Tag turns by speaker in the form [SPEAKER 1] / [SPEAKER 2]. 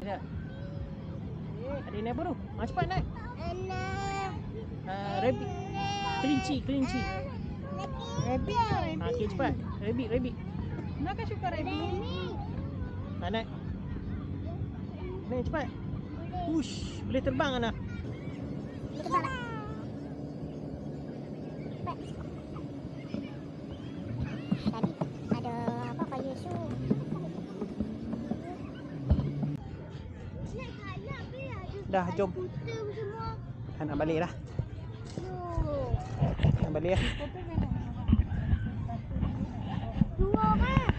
[SPEAKER 1] Ada. Ada naik apa tu? Cepat naik. Rabbit. Kelinci.
[SPEAKER 2] Rabbit.
[SPEAKER 1] Okey cepat. Rabbit.
[SPEAKER 2] Nak suka rabbit?
[SPEAKER 1] Naik. Naik cepat. Ush, boleh terbang Ana.
[SPEAKER 3] Tadi ada apa kayu su.
[SPEAKER 1] Dah jom. Nak balik dah. Nak balik dah.
[SPEAKER 3] Dua kan?